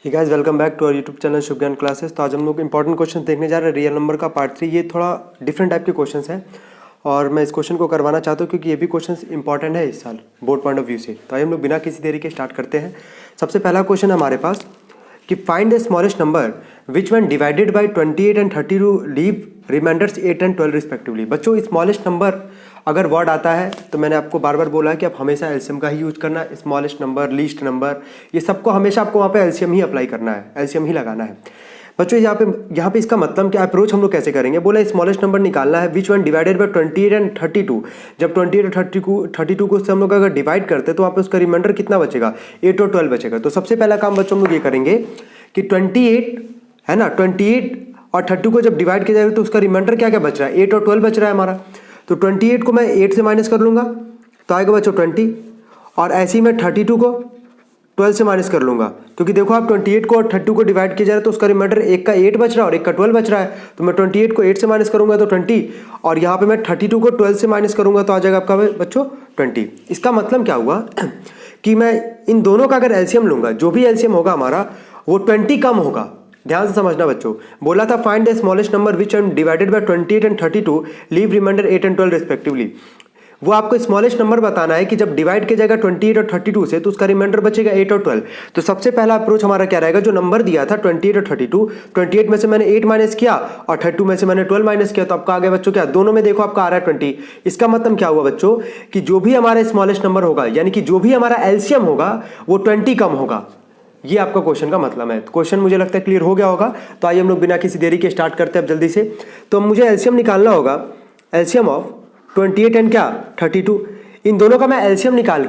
Hey guys, welcome back to our YouTube channel Shubh Gyan classes. तो आज हम लोग इंपॉर्टेंट क्वेश्चन देखने जा रहे हैं, रियल नंबर का पार्ट 3। ये थोड़ा डिफरेंट टाइप के क्वेश्चंस हैं और मैं इस क्वेश्चन को करवाना चाहता हूँ क्योंकि ये भी क्वेश्चंस इंपॉर्टेंट है इस साल बोर्ड पॉइंट ऑफ व्यू से। तो आइए हम लोग बिना किसी देरी के स्टार्ट करते हैं। सबसे पहला क्वेश्चन है हमारे पास कि find the smallest number which one divided by 28 and 32 leave remainders 8 and 12 respectively. बच्चों, स्मॉलेस्ट नंबर अगर वर्ड आता है तो मैंने आपको बार बार बोला है कि आप हमेशा एलसीएम का ही यूज करना है। स्मॉलेस्ट नंबर, लीस्ट नंबर, ये सबको हमेशा आपको वहाँ पे एलसीएम ही अप्लाई करना है, एलसीएम ही लगाना है। बच्चों यहाँ पे इसका मतलब क्या अप्रोच हम लोग कैसे करेंगे, बोला स्मॉलेस्ट नंबर निकालना है विच वन डिवाइडेड बाय 28 एंड 32। जब 28 और 32 को उससे हम लोग अगर डिवाइड करते तो वहाँ पे उसका रिमाइंडर कितना बचेगा, 8 और 12 बचेगा। तो सबसे पहला काम बच्चों हम लोग ये करेंगे कि 28 है ना, 28 और 32 को जब डिवाइड किया जाएगा तो उसका रिमाइंडर क्या क्या बच रहा है, 8 और 12 बच रहा है हमारा। तो 28 को मैं 8 से माइनस कर लूँगा तो आएगा बच्चों 20, और ऐसे ही मैं 32 को 12 से माइनस कर लूँगा क्योंकि देखो आप 28 को और 32 को डिवाइड किया जा रहा है तो उसका रिमाइंडर एक का 8 बच रहा है और एक का 12 बच रहा है। तो मैं 28 को 8 से माइनस करूँगा तो 20, और यहाँ पे मैं 32 को 12 से माइनस करूँगा तो आ जाएगा आपका बच्चों 20। इसका मतलब क्या हुआ कि मैं इन दोनों का अगर एलसीएम लूँगा, जो भी एलसीएम होगा हमारा वो 20 कम होगा। ध्यान से समझना बच्चों, बोला था find the smallest number which and divided by 28 and 32 leave remainder 8 and 12 respectively. वो आपको स्मॉलेस्ट नंबर बताना है कि जब डिवाइड किया जाएगा 28 और 32 से तो उसका रिमाइंडर बचेगा 8 और 12। तो सबसे पहला अप्रोच हमारा क्या रहेगा, जो नंबर दिया था 28 और 32, 28 में से मैंने 8 माइनस किया और 32 में से मैंने 12 माइनस किया तो आपका आ गया बच्चों क्या, दोनों में देखो आपका आ रहा है 20। इसका मतलब क्या हुआ बच्चों कि जो भी हमारा स्मॉलेस्ट नंबर होगा यानी कि जो भी हमारा एलसीएम होगा वो 20 कम होगा। ये आपका क्वेश्चन का मतलब है। क्वेश्चन मुझे लगता है क्लियर हो गया होगा। तो आइए हम लोग बिना किसी देरी के स्टार्ट करते हैं अब जल्दी से। तो मुझे एलसीएम निकालना होगा, एलसीएम ऑफ 28 एंड क्या 32। इन दोनों का मैं एलसीएम निकाल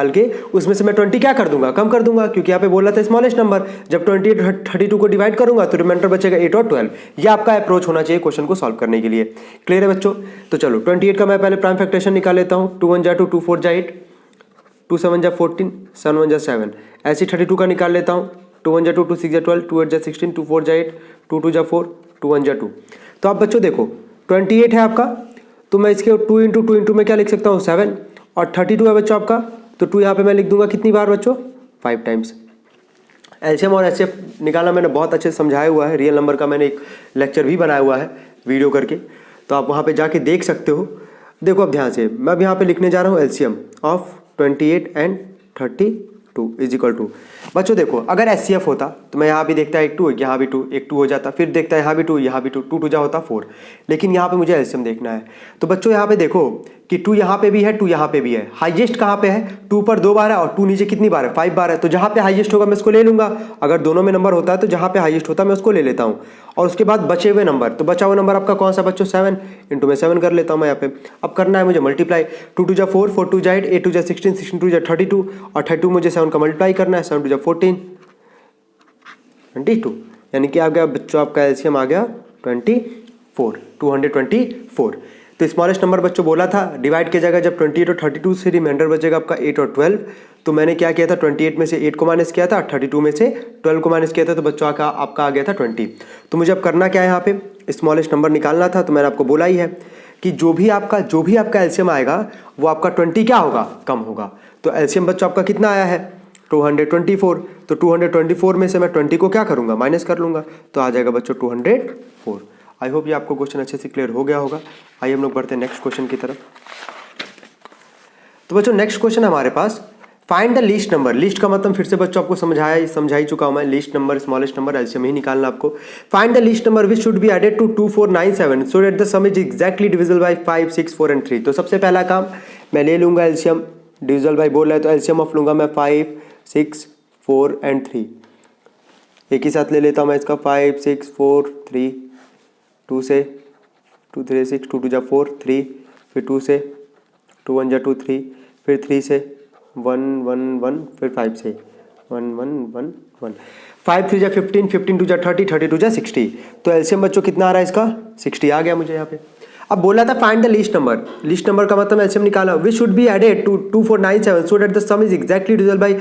के उसमें से मैं 20 क्या कर दूंगा, कम कर दूंगा, क्योंकि यहाँ पे बोला था स्मॉलेस्ट नंबर। जब 28 और 32 को डिवाइड करूंगा तो रिमाइंडर बचेगा 8 और 12। ये आपका अप्रोच होना चाहिए क्वेश्चन को सॉल्व करने के लिए। क्लियर है बच्चों? तो चलो 28 का मैं पहले प्राइम फैक्टरेशन निकाल लेता हूँ। 2 1 जा 2, 2 4 जा 8, 2 7 जा 14, 7 1 जा 7। ऐसे 32 का निकाल लेता हूँ। 2 1 जा 2, 2 6 जा 12, 2 8 जा 16, 2 4 जा 8, 2 2 जा 4, 2 1 जा 2। तो आप बच्चों देखो 28 है आपका, तो मैं इसके 2 इंटू 2 इंटू में क्या लिख सकता हूँ 7, और 32 है बच्चों आपका, तो 2 यहाँ पे मैं लिख दूंगा कितनी बार बच्चों, 5 टाइम्स। एलसीएम और एचसीएफ निकालना मैंने बहुत अच्छे से समझाया हुआ है, रियल नंबर का मैंने एक लेक्चर भी बनाया हुआ है वीडियो करके, तो आप वहाँ पर जाके देख सकते हो। देखो अब ध्यान से, मैं अब यहाँ पे लिखने जा रहा हूँ LCM of 28 and 32 is equal to. बच्चों देखो अगर एचसीएफ होता तो मैं यहाँ भी देखता है एक 2, यहाँ भी 2, एक 2 हो जाता, फिर देखता है यहाँ भी 2, यहाँ भी 2, 2 2 जा होता 4। लेकिन यहाँ पे मुझे एलसीएम देखना है। तो बच्चों यहाँ पे देखो कि 2 यहाँ पे भी है, 2 यहाँ पे भी है। हाईएस्ट कहाँ पे है, 2 पर 2 बार है और 2 नीचे कितनी बार है, 5 बार है। तो जहाँ पे हाईएस्ट होगा मैं उसको ले लूंगा। अगर दोनों में नंबर होता है तो जहाँ पे हाईएस्ट होता है मैं उसको ले लेता हूँ। और उसके बाद बचे हुए नंबर, तो बचा हुआ नंबर आपका कौन सा बच्चों, 7 इंटू में 7 कर लेता हूँ मैं यहाँ पे। अब करना है मुझे मल्टीप्लाई, 2 2 जा 4, 4 2 जा 8, 8 2 जा 16, 16 2 जा 32, और 32 मुझे 7 का मल्टीप्लाई करना है, 7 2 जा 14, 22। यानी कि आ गया बच्चों आपका एलसीएम आ गया 24, 224। तो स्मॉलेस्ट नंबर बच्चों बोला था डिवाइड किया जाएगा जब 28 और 32 से, रिमाइंडर बचेगा आपका 8 और 12। तो मैंने क्या किया था, 28 में से 8 को माइनस किया था, 32 में से 12 को माइनस किया था, तो बच्चों आपका आ गया था 20। तो मुझे अब करना क्या है, यहाँ पे स्मॉलेस्ट नंबर निकालना था। तो मैंने आपको बोला ही है कि जो भी आपका एलसीएम आएगा वो आपका 20 क्या होगा, कम होगा। तो एलसीएम बच्चों आपका कितना आया है, 224। तो 224 में से मैं 20 को क्या करूँगा, माइनस कर लूँगा, तो आ जाएगा बच्चों 204। आई होप ये आपको क्वेश्चन अच्छे से क्लियर हो गया होगा। आइए हम लोग बढ़ते हैं नेक्स्ट क्वेश्चन की तरफ। तो बच्चों नेक्स्ट क्वेश्चन हमारे पास, find the least number. Least का मतलब फिर से बच्चों आपको समझा ही चुका हूं मैं। Least number, smallest number, LCM ही निकालना आपको। Find the least number which should be added to 2497 so that the sum is exactly divisible by 5 6 4 and 3। तो सबसे पहला काम मैं ले लूंगा एलसीएम, डिविजिबल बाय बोल रहा है तो एलसीएम ऑफ लूंगा मैं 5 6 4 एंड 3। एक ही साथ ले लेता हूं मैं इसका 5 6 4 3, 2 से 2 3 6, 2 2 जा 4 3, फिर 2 से 2 1 जा 2 3, फिर 3 से 1 1 1, फिर 5 से 1 1 1 1, 5 3 जा 15, 15 2 जा 30, 30 2 जा 60। तो एलसीएम बच्चों कितना आ रहा है इसका, 60 आ गया मुझे यहाँ पे। अब बोला था find the least number. Least number का मतलब एलसीएम निकाला, which should be added to 2497 so that the sum is exactly divisible by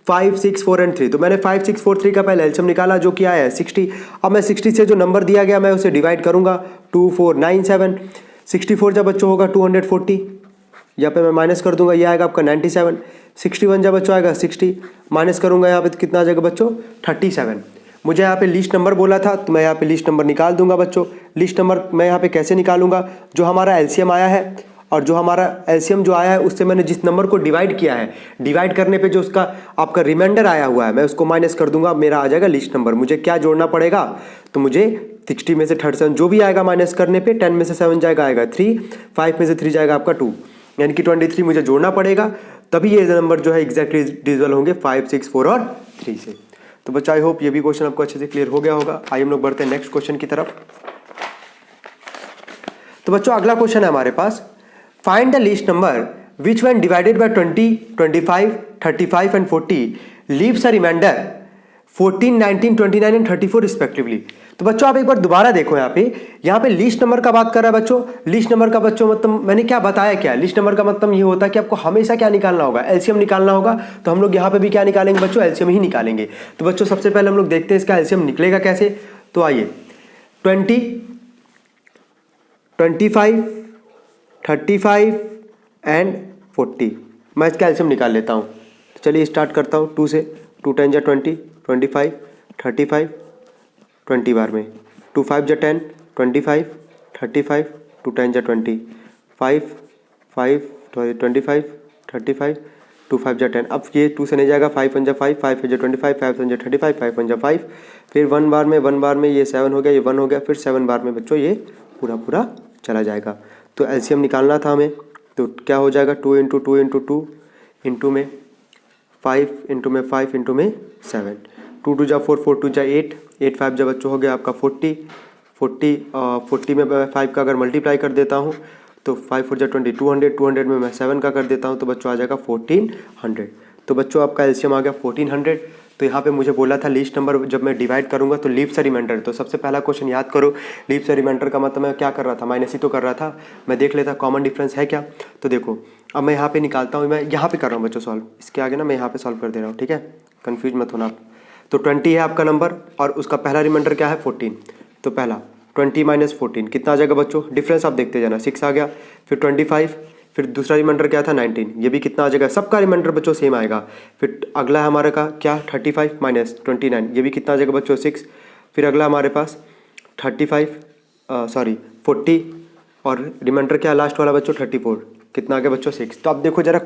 5 6 4 and 3। तो मैंने 5 6 4 3 का पहले एलसीएम निकाला जो कि आया है 60। अब मैं 60 से जो नंबर दिया गया मैं उसे डिवाइड करूंगा, 2497। 64 जब बच्चों होगा 240, यहाँ पे मैं माइनस कर दूंगा, ये आएगा आपका 97, 61 जब बच्चों आएगा 60, माइनस करूंगा यहाँ पे तो कितना आ जाएगा बच्चों 37। मुझे यहाँ पे लीस्ट नंबर बोला था तो मैं यहाँ पे लीस्ट नंबर निकाल दूंगा बच्चों। लीस्ट नंबर मैं यहाँ पे कैसे निकालूंगा, जो हमारा एलसीएम आया है और जो हमारा एलसीएम जो आया है उससे मैंने जिस नंबर को डिवाइड किया है, डिवाइड करने पे जो उसका आपका रिमाइंडर आया हुआ है मैं उसको माइनस कर दूंगा, मेरा आ जाएगा लीस्ट नंबर। मुझे क्या जोड़ना पड़ेगा, तो मुझे 60 में से 37 जो भी आएगा माइनस करने पे 10 में से 7 जाएगा आएगा 3, 5 में से 3 जाएगा आपका 2, यानी कि 23 मुझे जोड़ना पड़ेगा, तभी ये नंबर जो है एग्जैक्टली डिविजिबल होंगे 5, 6, 4 और 3 से। तो बच्चा आई होप ये भी क्वेश्चन आपको अच्छे से क्लियर हो गया होगा। आइए हम लोग बढ़ते हैं नेक्स्ट क्वेश्चन की तरफ। तो बच्चों अगला क्वेश्चन है हमारे पास, find the least number which when divided by 20, 25, 35 and 40 leaves a remainder 14, 19, 29 and 34 respectively. तो बच्चों आप एक बार दोबारा देखो, यहाँ पे लीस्ट नंबर का बात कर रहा है बच्चों। लीस्ट नंबर का बच्चों मतलब मैंने क्या बताया, क्या लीस्ट नंबर का मतलब ये होता है कि आपको हमेशा क्या निकालना होगा, एलसीएम निकालना होगा। तो हम लोग यहाँ पे भी क्या निकालेंगे बच्चों, एलसीएम ही निकालेंगे। तो बच्चों सबसे पहले हम लोग देखते हैं इसका एलसीएम निकलेगा कैसे। तो आइए 20, 25, 35 एंड 40 मैं इसका एलसीएम निकाल लेता हूँ। तो चलिए स्टार्ट करता हूँ 2 से। 2 10 जा 20, 25, 35, 20 बार में, 2 5 जा 10, 25, 35, 2 10 जा 20, 5 5 25, 35, 2 5 जा 10। अब ये 2 से नहीं जाएगा, 5 1 जा 5, 5 जा 25, 5 1 जा 35, 5 1 जा 5, फिर 1 बार में ये 7 हो गया, ये 1 हो गया, फिर 7 बार में बच्चों ये पूरा चला जाएगा। तो एलसीएम निकालना था हमें, तो क्या हो जाएगा 2 इंटू 2 इंटू 2 इंटू में 5 इंटू में 5 इंटू में 7, 2 2 जा 4, 4 2 जा 8, 8 5 जा बच्चों हो गया आपका 40, 40 में मैं 5 का अगर मल्टीप्लाई कर देता हूँ तो 5 4 जा 20, 200, 200 में मैं 7 का कर देता हूँ तो बच्चों आ जाएगा 1400। तो बच्चों आपका एलसीएम आ गया 1400। तो यहाँ पे मुझे बोला था लीस्ट नंबर जब मैं डिवाइड करूँगा तो लीव्स अ रिमाइंडर। तो सबसे पहला क्वेश्चन याद करो, लीव्स अ रिमाइंडर का मतलब मैं क्या कर रहा था, माइनस ही तो कर रहा था। मैं देख लेता कॉमन डिफरेंस है क्या। तो देखो अब मैं यहाँ पे निकालता हूँ, मैं यहाँ पे कर रहा हूँ बच्चों सॉल्व, इसके आगे ना मैं यहाँ पे सॉल्व कर दे रहा हूँ, ठीक है, कन्फ्यूज मत होना आप। तो 20 है आपका नंबर और उसका पहला रिमाइंडर क्या है 14। तो पहला 20 माइनस 14 कितना आ जाएगा बच्चों, डिफरेंस आप देखते जाना, 6 आ गया। फिर 25, फिर दूसरा रिमाइंडर क्या था 19, ये भी कितना आ जाएगा, सबका रिमाइंडर बच्चों सेम आएगा। फिर अगला है हमारे का क्या 35 माइनस 29, ये भी कितना आ जाएगा बच्चों 6। फिर अगला हमारे पास 40 और रिमाइंडर क्या लास्ट वाला बच्चों 34, कितना आ गया बच्चों 6। तो आप देखो जरा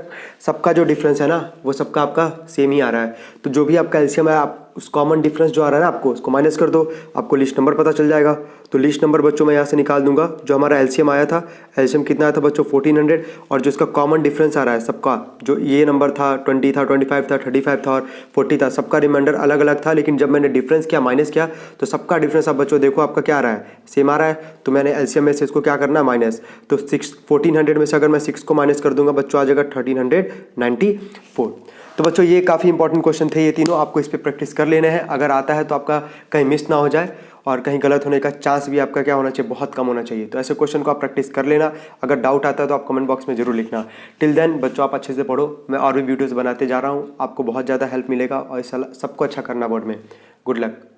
सबका जो डिफरेंस है ना वो सबका आपका सेम ही आ रहा है। तो जो भी आपका एलसीएम है आप उस कॉमन डिफरेंस जो आ रहा है ना आपको उसको माइनस कर दो, आपको लिस्ट नंबर पता चल जाएगा। तो लिस्ट नंबर बच्चों मैं यहाँ से निकाल दूंगा, जो हमारा एलसीएम आया था, एलसीएम कितना आया था बच्चों 1400, और जो इसका कॉमन डिफरेंस आ रहा है सबका, जो ये नंबर था 20 था, 25 था, 35 था और 40 था, सबका रिमाइंडर अलग अलग था। लेकिन जब मैंने डिफरेंस किया माइनस किया तो सबका डिफरेंस आप बच्चों देखो आपका क्या आ रहा है, सेम आ रहा है। तो मैंने एलसीएम में से इसको क्या करना माइनस, तो 1400 में से अगर मैं 6 को माइनस कर दूंगा बच्चों आ जाएगा 1394। तो बच्चों ये काफ़ी इंपॉर्टेंट क्वेश्चन थे ये तीनों, आपको इस पर प्रैक्टिस कर लेना है। अगर आता है तो आपका कहीं मिस ना हो जाए और कहीं गलत होने का चांस भी आपका क्या होना चाहिए, बहुत कम होना चाहिए। तो ऐसे क्वेश्चन को आप प्रैक्टिस कर लेना। अगर डाउट आता है तो आप कमेंट बॉक्स में जरूर लिखना। टिल देन बच्चों आप अच्छे से पढ़ो, मैं और भी वीडियोज़ बनाते जा रहा हूँ, आपको बहुत ज़्यादा हेल्प मिलेगा और सबको अच्छा करना बोर्ड में। Good luck.